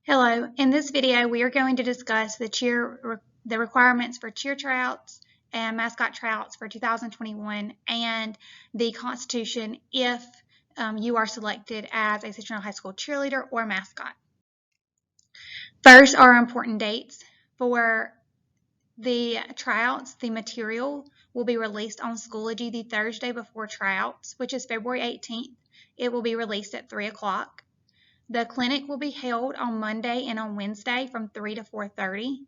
Hello, in this video we are going to discuss the requirements for cheer tryouts and mascot tryouts for 2021 and the Constitution if you are selected as a Central High School cheerleader or mascot. First, our important dates. For the tryouts, the material will be released on Schoology the Thursday before tryouts, which is February 18th. It will be released at 3 o'clock. The clinic will be held on Monday and on Wednesday from 3 to 4:30.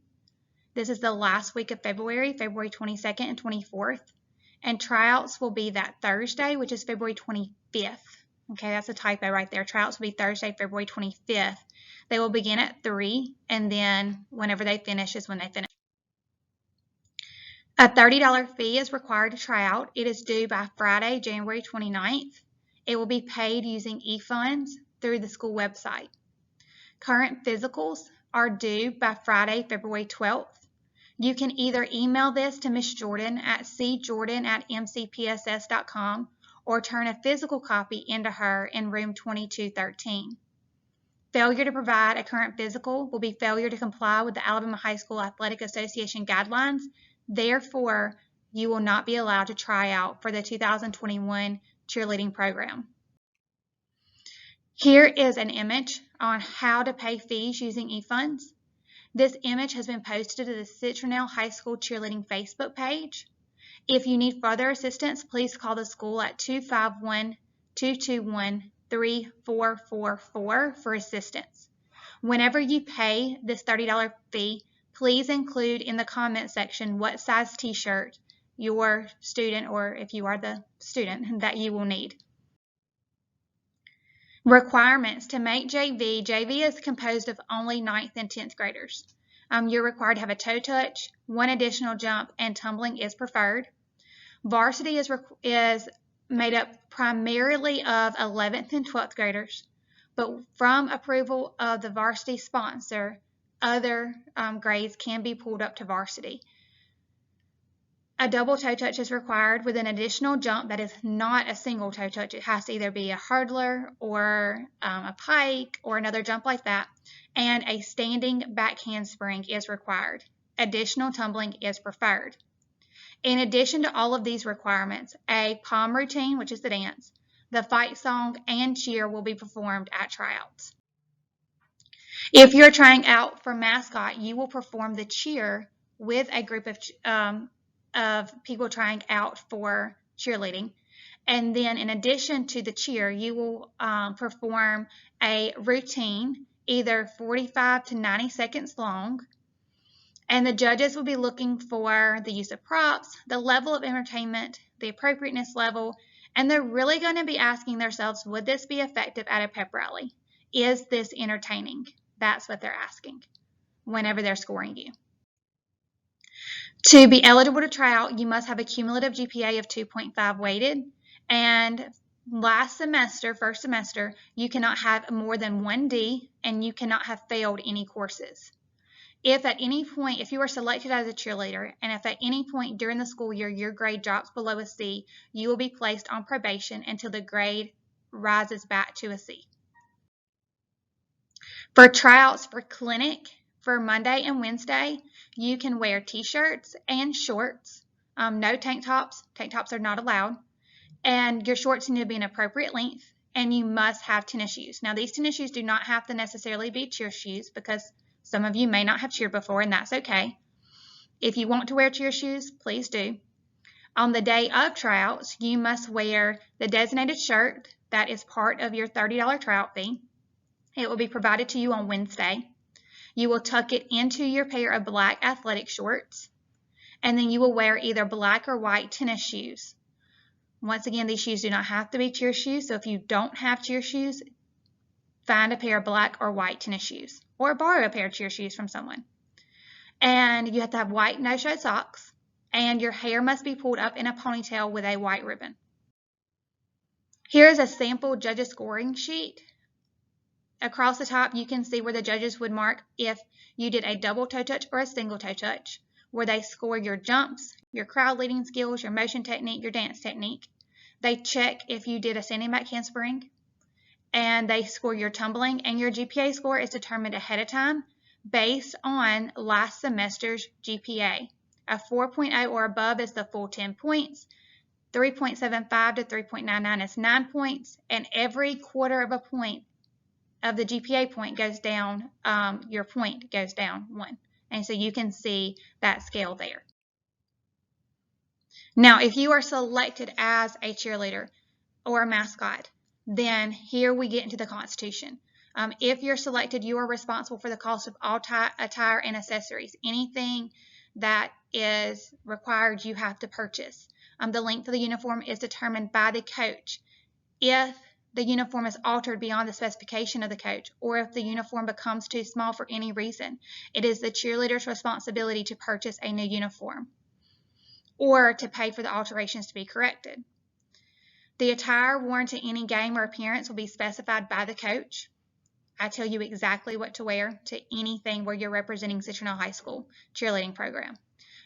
This is the last week of February, February 22nd and 24th. And tryouts will be that Thursday, which is February 25th. Okay, that's a typo right there. Tryouts will be Thursday, February 25th. They will begin at 3, and then whenever they finish is when they finish. A $30 fee is required to try out. It is due by Friday, January 29th. It will be paid using e-funds through the school website. Current physicals are due by Friday, February 12th. You can either email this to Ms. Jordan at cjordan@mcpss.com or turn a physical copy into her in room 2213. Failure to provide a current physical will be failure to comply with the Alabama High School Athletic Association guidelines. Therefore, you will not be allowed to try out for the 2021 cheerleading program. Here is an image on how to pay fees using eFunds. This image has been posted to the Citronelle High School Cheerleading Facebook page. If you need further assistance, please call the school at 251-221-3444 for assistance. Whenever you pay this $30 fee, please include in the comment section what size t-shirt your student, or if you are the student, that you will need. Requirements to make JV. JV is composed of only 9th and 10th graders. You're required to have a toe touch, 1 additional jump, and tumbling is preferred. Varsity is made up primarily of 11th and 12th graders, but from approval of the varsity sponsor, other grades can be pulled up to varsity. A double toe touch is required with an additional jump that is not a single toe touch. It has to either be a hurdler or a pike or another jump like that. And a standing back handspring is required. Additional tumbling is preferred. In addition to all of these requirements, a pom routine, which is the dance, the fight song, and cheer will be performed at tryouts. If you're trying out for mascot, you will perform the cheer with a group of people trying out for cheerleading. And then in addition to the cheer, you will perform a routine, either 45 to 90 seconds long. And the judges will be looking for the use of props, the level of entertainment, the appropriateness level, and they're really going to be asking themselves, would this be effective at a pep rally? Is this entertaining? That's what they're asking whenever they're scoring you. To be eligible to try out, you must have a cumulative GPA of 2.5 weighted, and first semester, you cannot have more than 1 D, and you cannot have failed any courses. If at any point, if you are selected as a cheerleader, and if at any point during the school year your grade drops below a C, you will be placed on probation until the grade rises back to a C. For tryouts for clinic, for Monday and Wednesday, you can wear t-shirts and shorts, no tank tops. Tank tops are not allowed. And your shorts need to be an appropriate length, and you must have tennis shoes. Now, these tennis shoes do not have to necessarily be cheer shoes because some of you may not have cheered before, and that's okay. If you want to wear cheer shoes, please do. On the day of tryouts, you must wear the designated shirt that is part of your $30 tryout fee. It will be provided to you on Wednesday. You will tuck it into your pair of black athletic shorts, and then you will wear either black or white tennis shoes. Once again, these shoes do not have to be cheer shoes, so if you don't have cheer shoes, find a pair of black or white tennis shoes, or borrow a pair of cheer shoes from someone. And you have to have white no-show socks, and your hair must be pulled up in a ponytail with a white ribbon. Here is a sample judges scoring sheet. Across the top, you can see where the judges would mark if you did a double toe touch or a single toe touch, where they score your jumps, your crowd leading skills, your motion technique, your dance technique. They check if you did a standing back handspring, and they score your tumbling, and your GPA score is determined ahead of time based on last semester's GPA. A 4.0 or above is the full 10 points. 3.75 to 3.99 is 9 points, and every quarter of a point of the GPA point goes down, your point goes down 1. And so you can see that scale there. Now, if you are selected as a cheerleader or a mascot, then here we get into the Constitution. If you're selected, you are responsible for the cost of all attire and accessories. Anything that is required, you have to purchase. The length of the uniform is determined by the coach. If the uniform is altered beyond the specification of the coach, or if the uniform becomes too small for any reason, it is the cheerleader's responsibility to purchase a new uniform or to pay for the alterations to be corrected. The attire worn to any game or appearance will be specified by the coach. I tell you exactly what to wear to anything where you're representing Citronelle High School cheerleading program.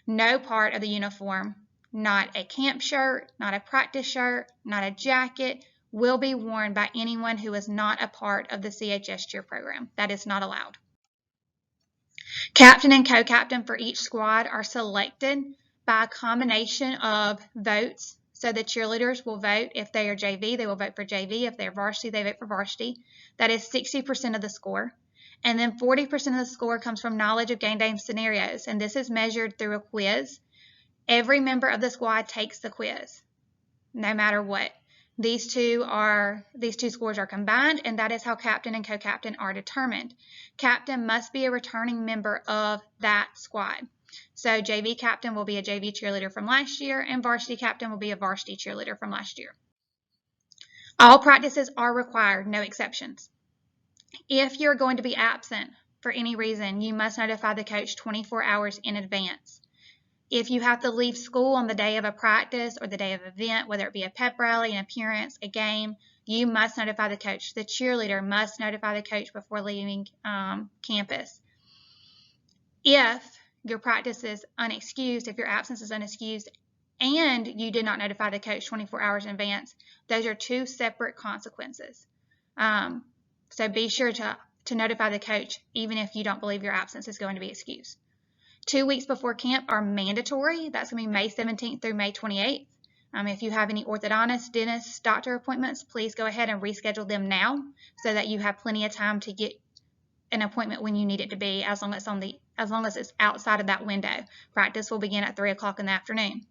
No part of the uniform, not a camp shirt, not a practice shirt, not a jacket, will be worn by anyone who is not a part of the CHS cheer program. That is not allowed. Captain and co-captain for each squad are selected by a combination of votes. So the cheerleaders will vote. If they are JV, they will vote for JV. If they're varsity, they vote for varsity. That is 60% of the score. And then 40% of the score comes from knowledge of game day scenarios, and this is measured through a quiz. Every member of the squad takes the quiz, no matter what. These two scores are combined, and that is how captain and co-captain are determined. Captain must be a returning member of that squad. So JV captain will be a JV cheerleader from last year, and varsity captain will be a varsity cheerleader from last year. All practices are required, no exceptions. If you're going to be absent for any reason, you must notify the coach 24 hours in advance. If you have to leave school on the day of a practice or the day of an event, whether it be a pep rally, an appearance, a game, you must notify the coach. The cheerleader must notify the coach before leaving campus. If your practice is unexcused, if your absence is unexcused, and you did not notify the coach 24 hours in advance, those are two separate consequences. So be sure to notify the coach even if you don't believe your absence is going to be excused. 2 weeks before camp are mandatory. That's going to be May 17th through May 28th. If you have any orthodontist, dentist, doctor appointments, please go ahead and reschedule them now so that you have plenty of time to get an appointment when you need it to be, as long as it's outside of that window. Practice will begin at 3 o'clock in the afternoon.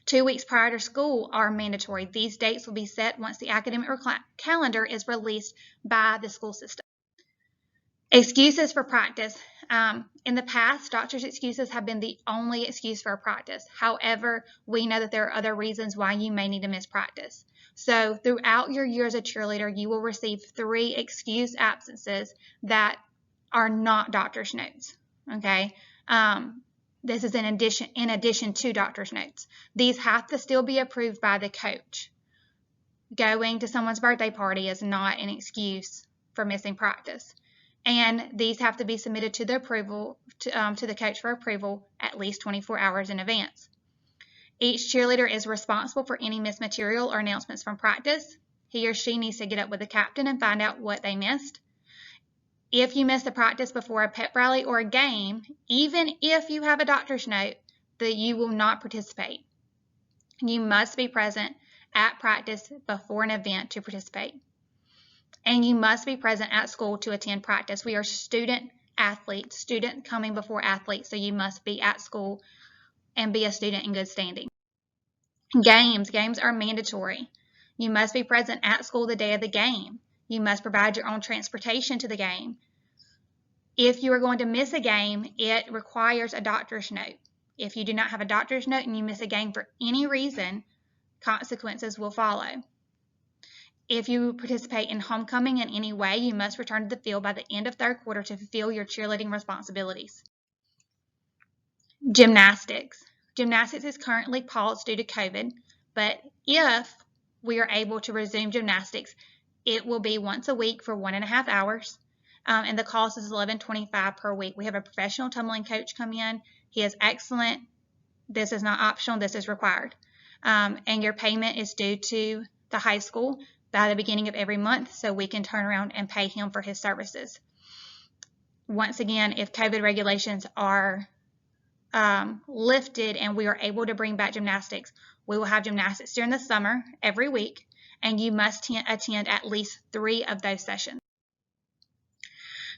2 weeks prior to school are mandatory. These dates will be set once the academic calendar is released by the school system. Excuses for practice. In the past, doctor's excuses have been the only excuse for a practice. However, we know that there are other reasons why you may need to miss practice. So throughout your year as a cheerleader, you will receive 3 excused absences that are not doctor's notes. Okay. This is in addition to doctor's notes. These have to still be approved by the coach. Going to someone's birthday party is not an excuse for missing practice. And these have to be submitted to the coach for approval at least 24 hours in advance. Each cheerleader is responsible for any missed material or announcements from practice. He or she needs to get up with the captain and find out what they missed. If you miss the practice before a pep rally or a game, even if you have a doctor's note, that you will not participate. You must be present at practice before an event to participate. And you must be present at school to attend practice. We are student athletes, student coming before athletes, so you must be at school and be a student in good standing. Games are mandatory. You must be present at school the day of the game. You must provide your own transportation to the game. If you are going to miss a game, it requires a doctor's note. If you do not have a doctor's note and you miss a game for any reason, consequences will follow. If you participate in homecoming in any way, you must return to the field by the end of third quarter to fulfill your cheerleading responsibilities. Gymnastics. Gymnastics is currently paused due to COVID, but if we are able to resume gymnastics, it will be once a week for 1.5 hours, and the cost is $11.25 per week. We have a professional tumbling coach come in. He is excellent. This is not optional. This is required. And your payment is due to the high school. by the beginning of every month so we can turn around and pay him for his services. Once again, if COVID regulations are lifted and we are able to bring back gymnastics, we will have gymnastics during the summer every week, and you must attend at least 3 of those sessions.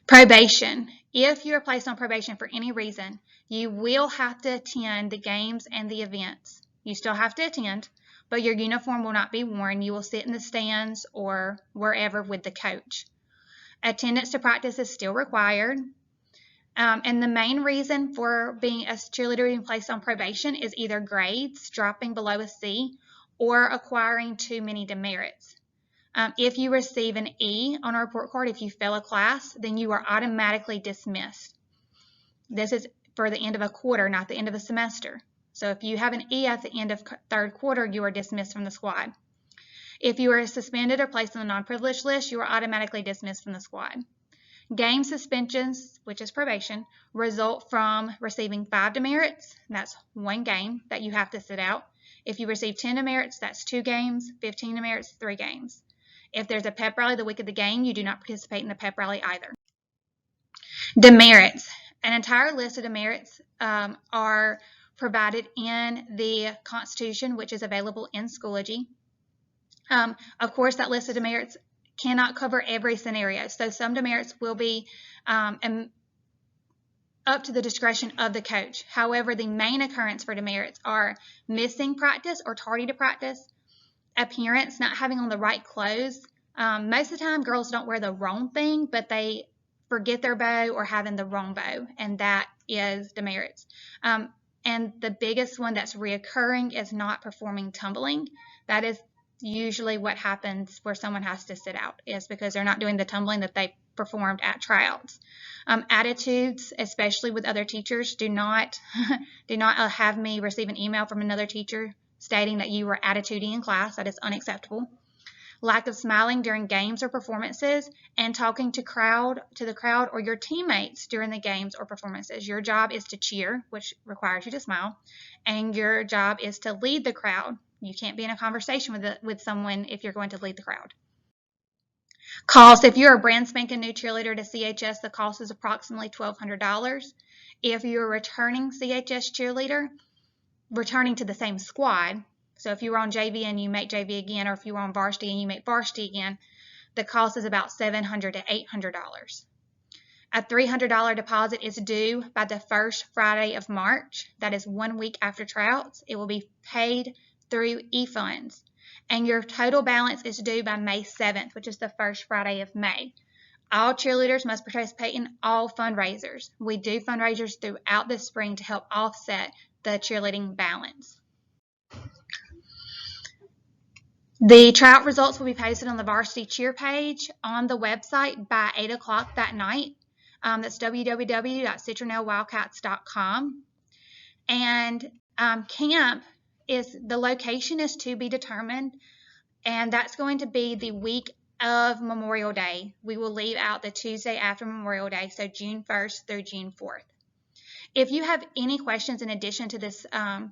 Probation. If you are placed on probation for any reason, you will have to attend the games and the events. You still have to attend, but your uniform will not be worn. You will sit in the stands or wherever with the coach. Attendance to practice is still required. And the main reason for being a cheerleader being placed on probation is either grades dropping below a C or acquiring too many demerits. If you receive an E on a report card, if you fail a class, then you are automatically dismissed. This is for the end of a quarter, not the end of a semester. So if you have an E at the end of 3rd quarter, you are dismissed from the squad. If you are suspended or placed on the non-privileged list, you are automatically dismissed from the squad. Game suspensions, which is probation, result from receiving 5 demerits. That's 1 game that you have to sit out. If you receive 10 demerits, that's 2 games. 15 demerits, 3 games. If there's a pep rally the week of the game, you do not participate in the pep rally either. Demerits. An entire list of demerits are provided in the Constitution, which is available in Schoology. Of course, that list of demerits cannot cover every scenario. So some demerits will be up to the discretion of the coach. However, the main occurrence for demerits are missing practice or tardy to practice, appearance, not having on the right clothes. Most of the time, girls don't wear the wrong thing, but they forget their bow or having the wrong bow, and that is demerits. And the biggest one that's reoccurring is not performing tumbling. That is usually what happens where someone has to sit out, is because they're not doing the tumbling that they performed at tryouts. Attitudes, especially with other teachers, do not have me receive an email from another teacher stating that you were attitudey in class. That is unacceptable. Lack of smiling during games or performances, and talking to the crowd or your teammates during the games or performances. Your job is to cheer, which requires you to smile, and your job is to lead the crowd. You can't be in a conversation with someone if you're going to lead the crowd. Cost. If you're a brand spanking new cheerleader to CHS, the cost is approximately $1,200. If you're a returning CHS cheerleader, returning to the same squad, so if you were on JV and you make JV again, or if you were on varsity and you make varsity again, the cost is about $700 to $800. A $300 deposit is due by the first Friday of March. That is 1 week after tryouts. It will be paid through eFunds. And your total balance is due by May 7th, which is the first Friday of May. All cheerleaders must participate in all fundraisers. We do fundraisers throughout the spring to help offset the cheerleading balance. The tryout results will be posted on the varsity cheer page on the website by 8 o'clock that night. That's www.citronellwildcats.com. And camp the location is to be determined, and that's going to be the week of Memorial Day. We will leave out the Tuesday after Memorial Day, so June 1st through June 4th. If you have any questions in addition to this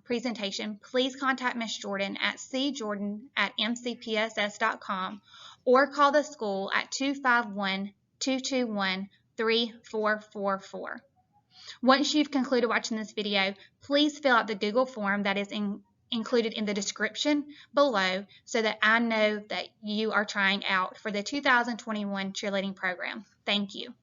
presentation, please contact Ms. Jordan at cjordan@mcpss.com or call the school at 251-221-3444. Once you've concluded watching this video, please fill out the Google form that is included in the description below so that I know that you are trying out for the 2021 cheerleading program. Thank you.